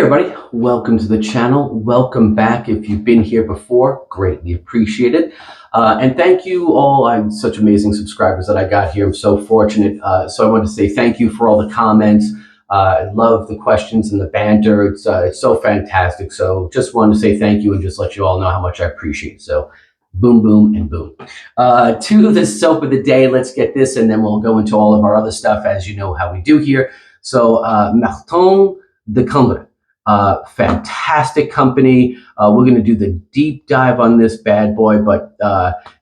everybody, welcome to the channel. Welcome back if you've been here before, greatly appreciated. And thank you all, I have such amazing subscribers that I got here. I'm so fortunate. So I want to say thank you for all the comments. I love the questions and the banter. It's so fantastic. So just wanted to say thank you and just let you all know how much I appreciate it. So boom, boom, and boom. To the soap of the day, let's get this and then we'll go into all of our other stuff as you know how we do here. So Martin De Candre. Fantastic company. We're going to do the deep dive on this bad boy, but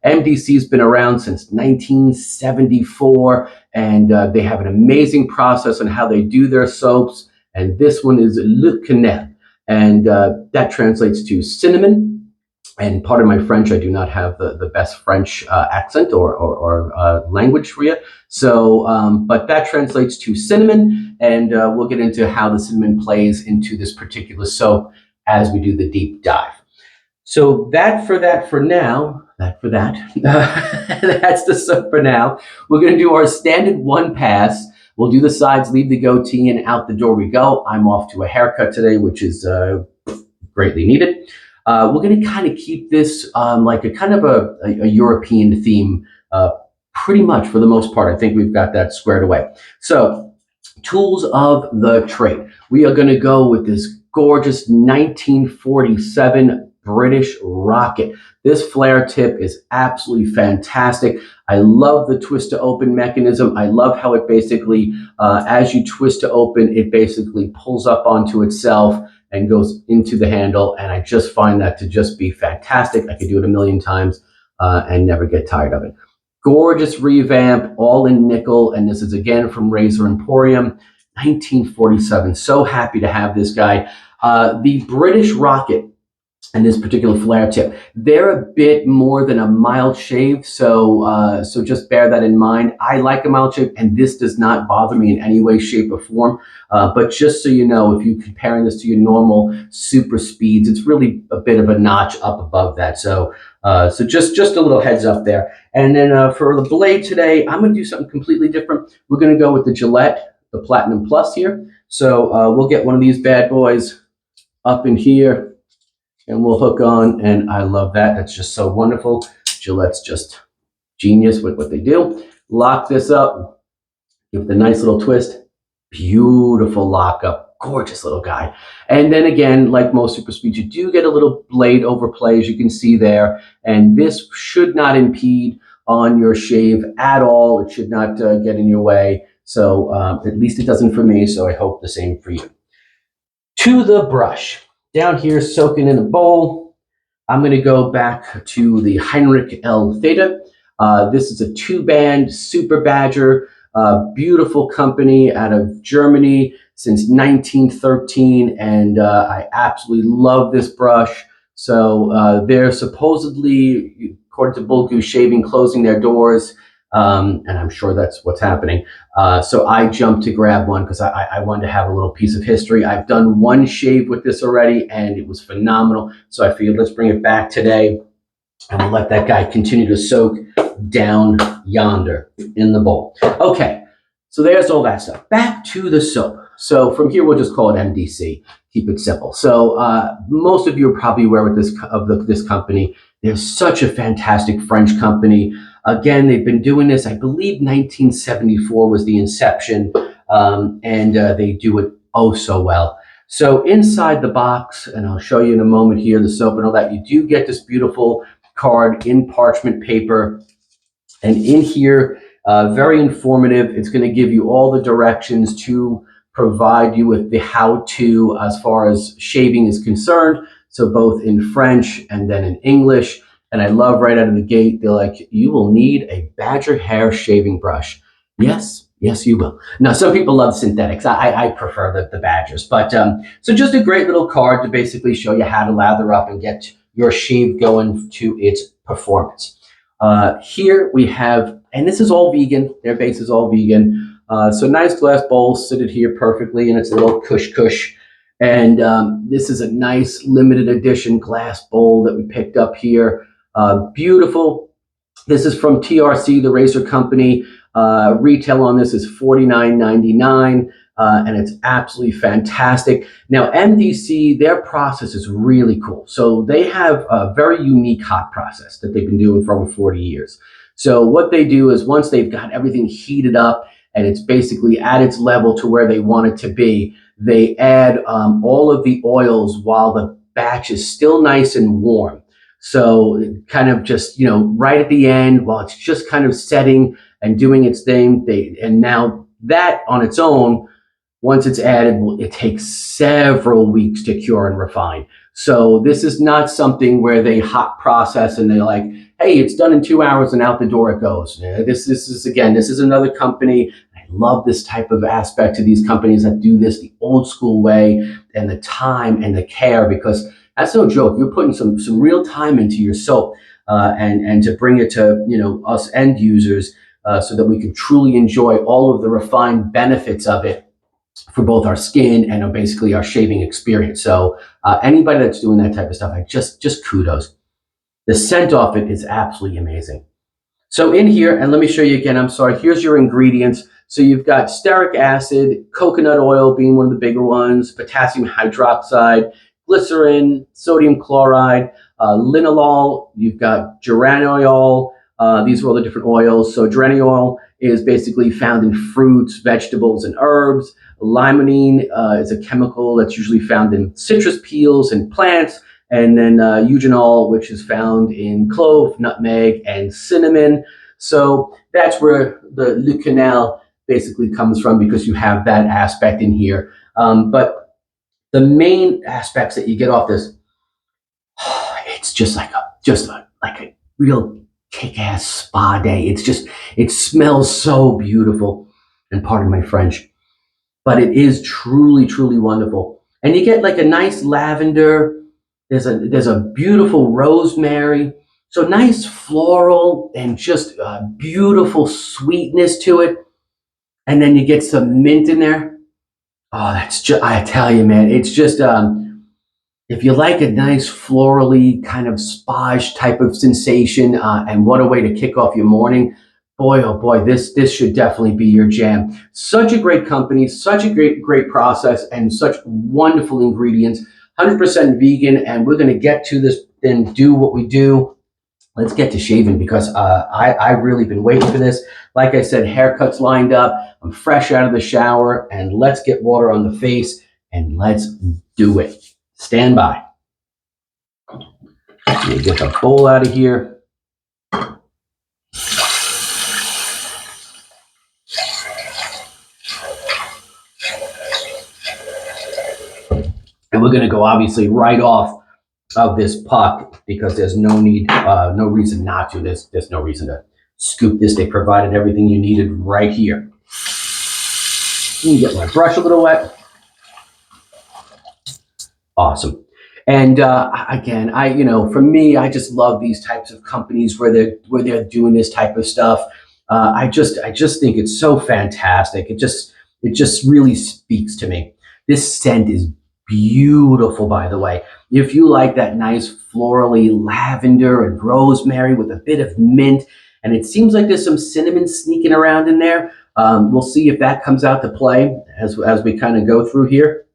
MDC's been around since 1974, and they have an amazing process on how they do their soaps. And this one is Le Cannele, and that translates to cinnamon. And part of my French, I do not have the best French accent or language for you. So, but that translates to cinnamon, and we'll get into how the cinnamon plays into this particular soap as we do the deep dive. So that's the soap for now. We're going to do our standard one pass. We'll do the sides, leave the goatee, and out the door we go. I'm off to a haircut today, which is greatly needed. We're going to kind of keep this like a kind of a European theme, pretty much for the most part. I think we've got that squared away. So, tools of the trade. We are going to go with this gorgeous 1947 British Rocket. This flare tip is absolutely fantastic. I love the twist to open mechanism. I love how it basically, as you twist to open, it basically pulls up onto itself and goes into the handle, and I just find that to just be fantastic. I could do it a million times and never get tired of it. Gorgeous revamp, all in nickel, and this is again from Razor Emporium, 1947. So happy to have this guy. The British Rocket and this particular flare tip, they're a bit more than a mild shave, so so just bear that in mind. I like a mild shave, and this does not bother me in any way, shape, or form. But just so you know, if you're comparing this to your normal super speeds, it's really a bit of a notch up above that. So so just a little heads up there. And then for the blade today, I'm going to do something completely different. We're going to go with the Gillette, the Platinum Plus here. So we'll get one of these bad boys up in here, and we'll hook on, and I love that. That's just so wonderful. Gillette's just genius with what they do. Lock this up, give it a nice little twist. Beautiful lockup, gorgeous little guy. And then again, like most super speeds, you do get a little blade overplay, as you can see there. And this should not impede on your shave at all. It should not get in your way. So at least it doesn't for me, so I hope the same for you. To the brush. Down here, soaking in a bowl, I'm going to go back to the Heinrich L. Theta. This is a 2-band Super Badger, beautiful company out of Germany since 1913, and I absolutely love this brush. So they're supposedly, according to Bull Goose Shaving, closing their doors. And I'm sure that's what's happening. So I jumped to grab one because I wanted to have a little piece of history. I've done one shave with this already, and it was phenomenal. So I figured let's bring it back today, and we'll let that guy continue to soak down yonder in the bowl. Okay, so there's all that stuff. Back to the soap. So from here, we'll just call it MDC. Keep it simple. So most of you are probably aware with this company. They're such a fantastic French company. Again, they've been doing this, I believe 1974 was the inception, and they do it oh so well. So inside the box, and I'll show you in a moment here, the soap and all that, you do get this beautiful card in parchment paper. And in here, very informative. It's going to give you all the directions to provide you with the how-to as far as shaving is concerned. So both in French and then in English. And I love right out of the gate, they're like, you will need a Badger hair shaving brush. Yes, yes, you will. Now, some people love synthetics. I prefer the Badgers. But so just a great little card to basically show you how to lather up and get your shave going to its performance. Here we have, and this is all vegan. Their base is all vegan. So nice glass bowl, sit here perfectly, and it's a little cush. And this is a nice limited edition glass bowl that we picked up here. Beautiful. This is from TRC, the razor company. Retail on this is $49.99. and it's absolutely fantastic. Now, MDC, their process is really cool. So they have a very unique hot process that they've been doing for over 40 years. So what they do is once they've got everything heated up and it's basically at its level to where they want it to be, they add all of the oils while the batch is still nice and warm. So kind of just, right at the end, while it's just kind of setting and doing its thing, and now that on its own, once it's added, it takes several weeks to cure and refine. So this is not something where they hot process and they're like, hey, it's done in 2 hours and out the door it goes. This is another company. I love this type of aspect to these companies that do this the old school way, and the time and the care, because that's no joke. You're putting some real time into your soap, and to bring it to us end users, so that we can truly enjoy all of the refined benefits of it for both our skin and basically our shaving experience. So anybody that's doing that type of stuff, I just kudos. The scent off it is absolutely amazing. So in here, and let me show you again, I'm sorry, here's your ingredients. So you've got stearic acid, coconut oil being one of the bigger ones, potassium hydroxide, glycerin, sodium chloride, linalool, you've got geraniol. These are all the different oils. So geraniol is basically found in fruits, vegetables, and herbs. Limonene is a chemical that's usually found in citrus peels and plants. And then eugenol, which is found in clove, nutmeg, and cinnamon. So that's where the Le Cannele basically comes from, because you have that aspect in here. But the main aspects that you get off this, it's just like a real kick-ass spa day. It smells so beautiful, and pardon my French, but it is truly, truly wonderful. And you get like a nice lavender. There's a beautiful rosemary. So nice floral and just beautiful sweetness to it. And then you get some mint in there. Oh, I tell you, man, it's just, if you like a nice florally kind of spa-ish type of sensation, and what a way to kick off your morning. Boy, oh boy, this should definitely be your jam. Such a great company, such a great process, and such wonderful ingredients. 100% vegan, and we're going to get to this and do what we do. Let's get to shaving, because I've really been waiting for this. Like I said, haircuts lined up. I'm fresh out of the shower, and let's get water on the face, and let's do it. Stand by. Let me get the bowl out of here. And we're going to go obviously right off of this puck, because there's no reason not to. There's no reason to scoop this. They provided everything you needed right here. Let me get my brush a little wet. Awesome. And again, for me, I just love these types of companies where they're doing this type of stuff. I just think it's so fantastic. It just really speaks to me. This scent is beautiful, by the way. If you like that nice florally lavender and rosemary with a bit of mint, and it seems like there's some cinnamon sneaking around in there. We'll see if that comes out to play as we kind of go through here.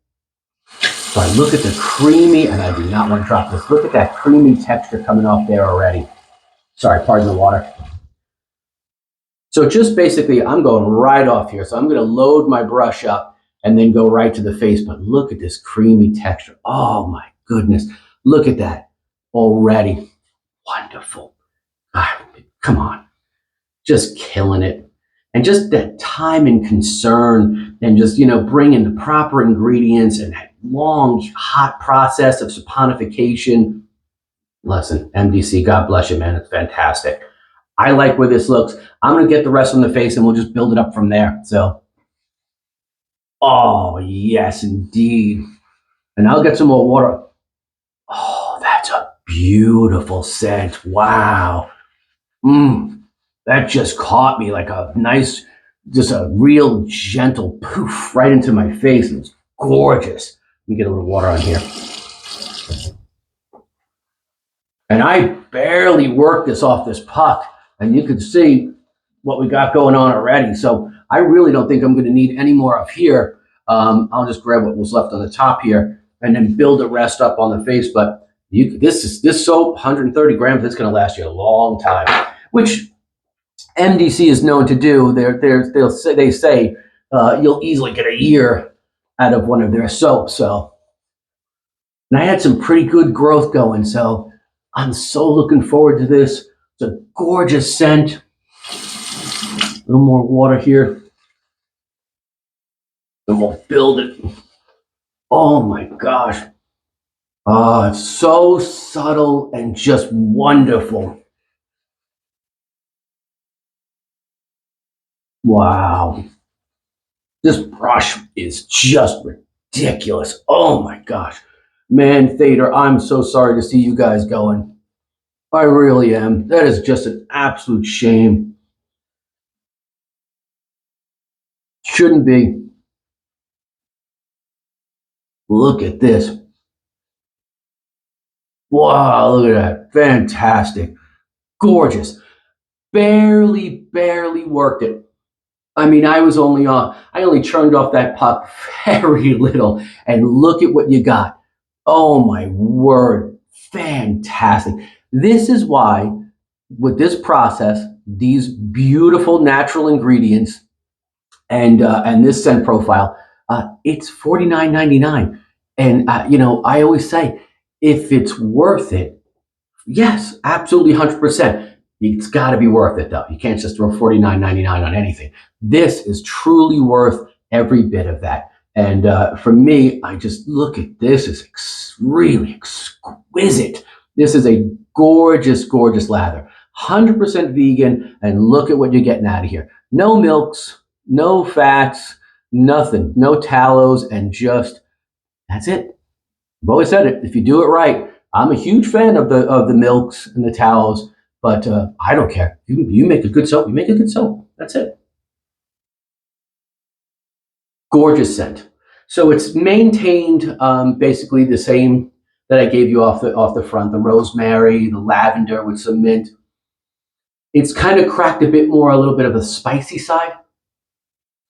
So I look at the creamy, and I do not want to drop this. Look at that creamy texture coming off there already. Sorry, pardon the water. So just basically, I'm going right off here. So I'm going to load my brush up and then go right to the face. But look at this creamy texture. Oh my goodness. Look at that already. Wonderful. Come on. Just killing it. And just that time and concern, and just, bring in the proper ingredients and that long, hot process of saponification. Listen, MDC, God bless you, man. It's fantastic. I like where this looks. I'm going to get the rest on the face, and we'll just build it up from there. So, oh, yes, indeed. And I'll get some more water. Oh, that's a beautiful scent. Wow. That just caught me like a nice, just a real gentle poof right into my face. It was gorgeous. Let me get a little water on here. And I barely worked this off this puck, and you can see what we got going on already. So I really don't think I'm going to need any more up here. I'll just grab what was left on the top here and then build the rest up on the face. But this soap, 130 grams, it's going to last you a long time, which MDC is known to do. They say you'll easily get a year out of one of their soaps. So, and I had some pretty good growth going. So I'm so looking forward to this. It's a gorgeous scent. A little more water here. And we'll build it. Oh my gosh. Oh, it's so subtle and just wonderful. Wow. This brush is just ridiculous. Oh my gosh. Man, Thader, I'm so sorry to see you guys going. I really am. That is just an absolute shame. Shouldn't be. Look at this. Wow, look at that. Fantastic. Gorgeous. Barely worked it. I mean, I only churned off that puck very little, and look at what you got. Oh my word. Fantastic. This is why, with this process, these beautiful natural ingredients, and this scent profile, it's $49.99. And I always say, if it's worth it, yes, absolutely 100%. It's got to be worth it, though. You can't just throw $49.99 on anything. This is truly worth every bit of that. And for me, I just look at this as really exquisite. This is a gorgeous, gorgeous lather. 100% vegan, and look at what you're getting out of here. No milks, no fats, nothing, no tallows, and just, that's it. I've always said it. If you do it right, I'm a huge fan of the milks and the tallows, but I don't care. You make a good soap, you make a good soap. That's it. Gorgeous scent. So it's maintained basically the same that I gave you off the front, the rosemary, the lavender with some mint. It's kind of cracked a bit more, a little bit of the spicy side,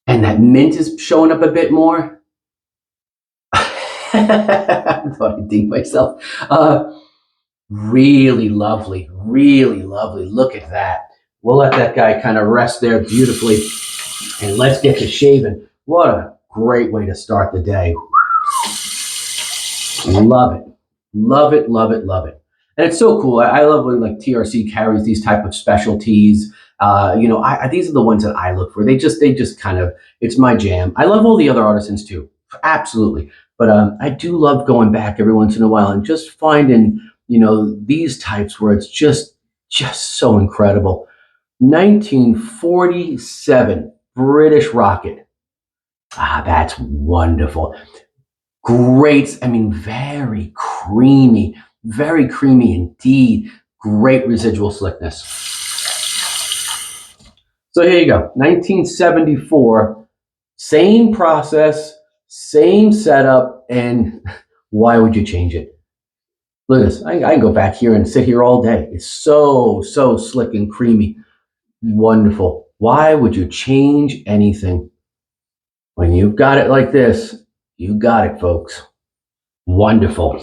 and that mint is showing up a bit more. I thought I'd ding myself. Really lovely, really lovely. Look at that. We'll let that guy kind of rest there beautifully, and let's get to shaving. What a great way to start the day. Love it, love it, love it, love it. And it's so cool. I love when like TRC carries these type of specialties. These are the ones that I look for. They just kind of, it's my jam. I love all the other artisans too, absolutely. But I do love going back every once in a while and just finding, these types where it's just so incredible. 1947 British Rocket. Ah, that's wonderful. Great. I mean, very creamy indeed. Great residual slickness. So here you go. 1974. Same process, same setup, and why would you change it? Look at this. I can go back here and sit here all day. It's so slick and creamy. Wonderful. Why would you change anything? When you've got it like this, you got it, folks. Wonderful.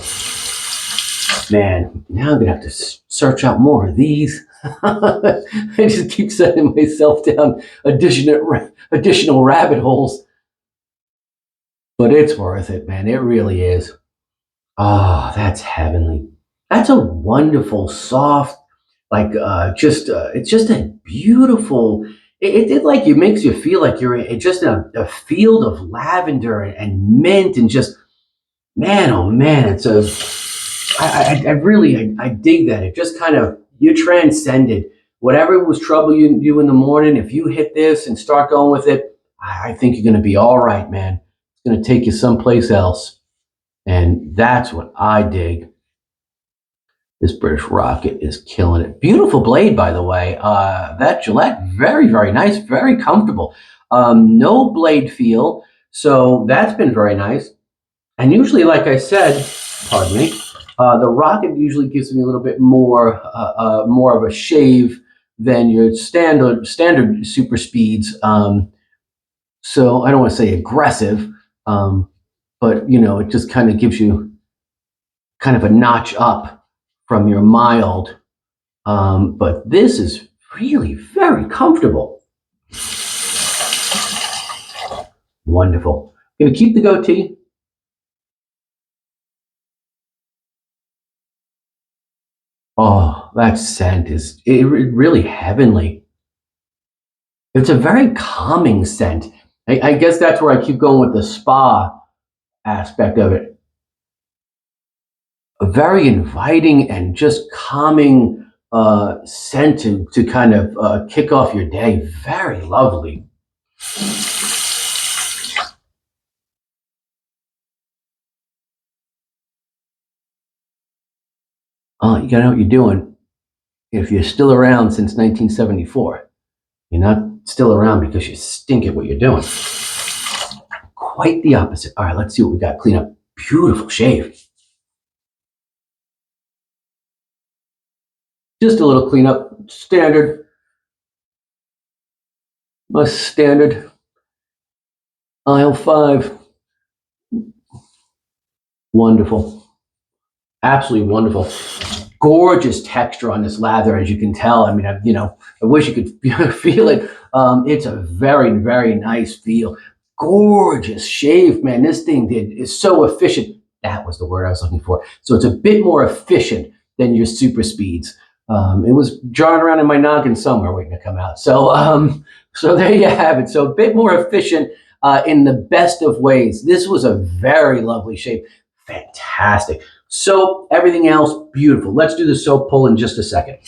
Man, now I'm going to have to search out more of these. I just keep sending myself down additional rabbit holes. But it's worth it, man. It really is. Oh, that's heavenly. That's a wonderful, soft, like it's just a beautiful. It like it makes you feel like you're just in a field of lavender and mint and just, man, oh man, it's a. I really dig that. It just kind of, you transcended whatever was troubling you in the morning. If you hit this and start going with it, I think you're going to be all right, man. It's going to take you someplace else. And that's what I dig. This British Rocket is killing it. Beautiful blade, by the way. That Gillette, very, very nice, very comfortable. No blade feel, so that's been very nice. And usually, like I said, pardon me, the Rocket usually gives me a little bit more of a shave than your standard super speeds. So I don't want to say aggressive, But it just kind of gives you kind of a notch up from your mild. But this is really very comfortable. Wonderful. Gonna keep the goatee. Oh, that scent is really heavenly. It's a very calming scent. I guess that's where I keep going with the spa aspect of it. A very inviting and just calming scent to kind of kick off your day. Very lovely. You gotta know what you're doing. If you're still around since 1974, you're not still around because you stink at what you're doing. Quite the opposite. All right, let's see what we got. Clean up. Beautiful shave. Just a little cleanup. Standard. My standard. Aisle 5. Wonderful. Absolutely wonderful. Gorgeous texture on this lather, as you can tell. I mean, I wish you could feel it. It's a very, very nice feel. Gorgeous shave, man. This thing is so efficient. That was the word I was looking for. So it's a bit more efficient than your super speeds. It was jarring around in my noggin somewhere waiting to come out. So there you have it. So a bit more efficient in the best of ways. This was a very lovely shave. Fantastic. Soap, everything else, beautiful. Let's do the soap pull in just a second.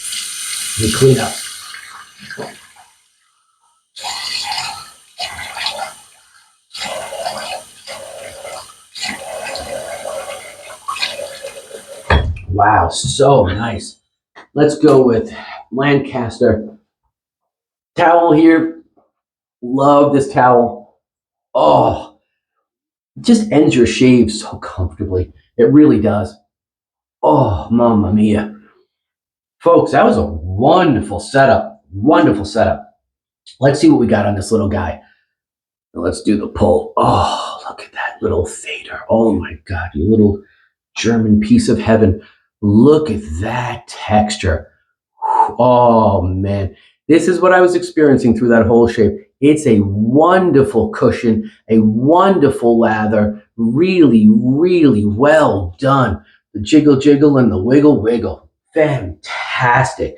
We clean up. Wow, so nice. Let's go with Lancaster. Towel here. Love this towel. Oh, it just ends your shave so comfortably. It really does. Oh, mamma mia. Folks, that was a wonderful setup. Wonderful setup. Let's see what we got on this little guy. Let's do the pull. Oh, look at that little fader. Oh my God, you little German piece of heaven. Look at that texture. Oh man, this is what I was experiencing through that whole shave. It's a wonderful cushion, a wonderful lather. Really, really well done. The jiggle, jiggle, and the wiggle, wiggle. Fantastic.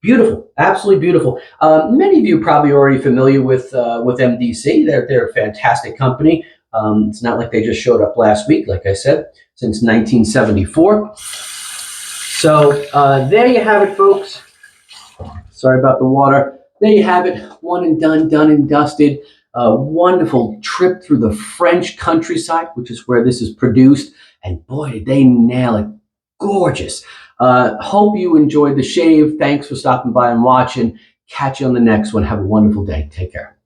Beautiful, absolutely beautiful. Many of you probably already familiar with MDC. They're a fantastic company. It's not like they just showed up last week, like I said, since 1974. So there you have it, folks. Sorry about the water. There you have it. One and done, done and dusted. A wonderful trip through the French countryside, which is where this is produced. And boy, did they nail it. Gorgeous. Hope you enjoyed the shave. Thanks for stopping by and watching. Catch you on the next one. Have a wonderful day. Take care.